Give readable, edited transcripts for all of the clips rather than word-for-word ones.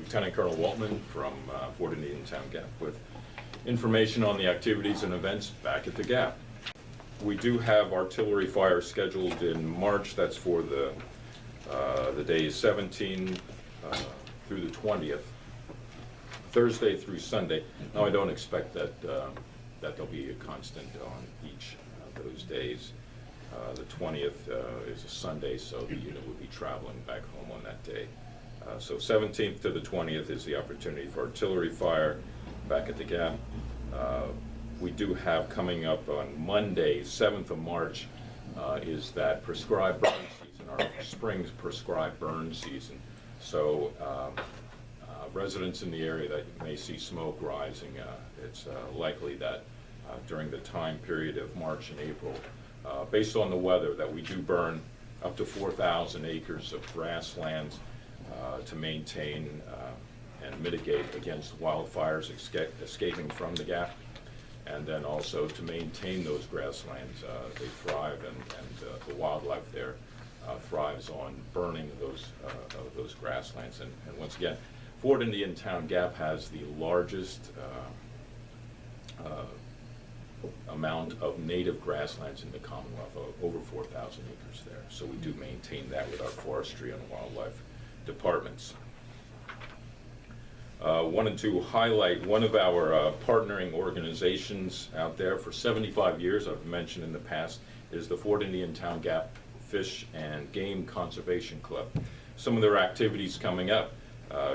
Lieutenant Colonel Waltman from Fort Indian Town Gap with information on the activities and events back at the Gap. We do have artillery fire scheduled in March. That's for the days 17 through the 20th, Thursday through Sunday. Now, I don't expect that that there'll be a constant on each of those days. The 20th is a Sunday, so the unit will be traveling back home on that day. So 17th to the 20th is the opportunity for artillery fire back at the Gap. We do have coming up on Monday, 7th of March, is that prescribed burn season, our spring prescribed burn season. So residents in the area that may see smoke rising, it's likely that during the time period of March and April, based on the weather, that we do burn up to 4,000 acres of grasslands to maintain and mitigate against wildfires escaping from the Gap, and then also to maintain those grasslands. They thrive, and the wildlife there thrives on burning those grasslands. And once again, Fort Indian Town Gap has the largest amount of native grasslands in the Commonwealth, over 4,000 acres there. So we do maintain that with our forestry and wildlife departments. Wanted to highlight one of our partnering organizations out there for 75 years, I've mentioned in the past, is the Fort Indian Town Gap Fish and Game Conservation Club. Some of their activities coming up.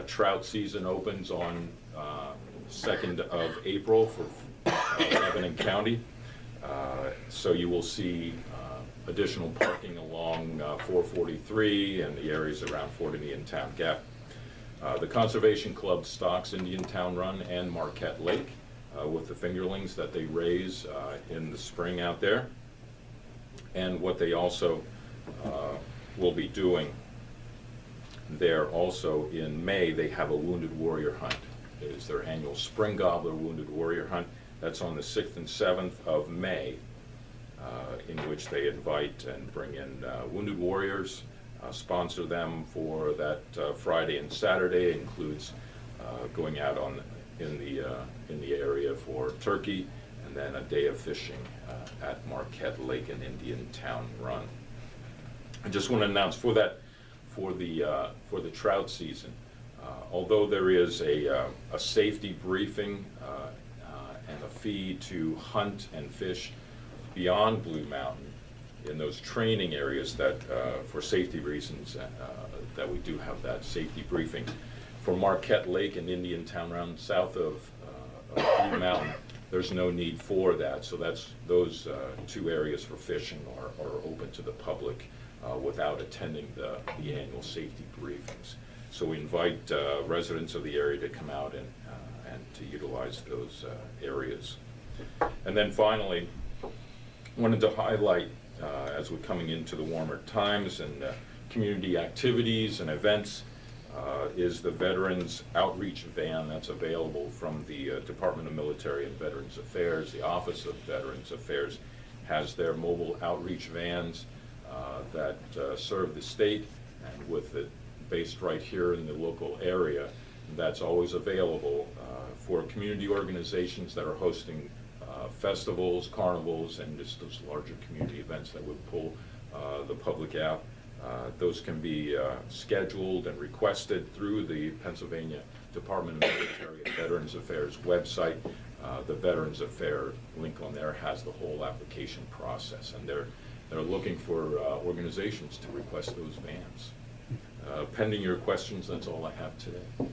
Trout season opens on 2nd of April for Lebanon County. So you will see additional parking along 443 and the areas around Fort Indian Town Gap. The Conservation Club stocks Indian Town Run and Marquette Lake with the fingerlings that they raise in the spring out there. And what they also will be doing there also in May, they have a Wounded Warrior Hunt. It is their annual Spring Gobbler Wounded Warrior Hunt. That's on the 6th and 7th of May, in which they invite and bring in wounded warriors, sponsor them for that Friday and Saturday. It includes going out in the area for turkey, and then a day of fishing at Marquette Lake and Indian Town Run. I just want to announce for the trout season, although there is a safety briefing and a fee to hunt and fish beyond Blue Mountain in those training areas that, for safety reasons, that we do have that safety briefing. For Marquette Lake and Indian Town Run south of Blue Mountain, there's no need for that. So those two areas for fishing are open to the public without attending the annual safety briefings. So we invite residents of the area to come out and to utilize those areas. And then finally, wanted to highlight, as we're coming into the warmer times and community activities and events, is the Veterans Outreach Van that's available from the Department of Military and Veterans Affairs. The Office of Veterans Affairs has their mobile outreach vans that serve the state, and with it based right here in the local area, that's always available for community organizations that are hosting festivals, carnivals, and just those larger community events that would pull the public out. Those can be scheduled and requested through the Pennsylvania Department of Military and Veterans Affairs website. The Veterans Affairs link on there has the whole application process, and they're looking for organizations to request those vans. Pending your questions, that's all I have today.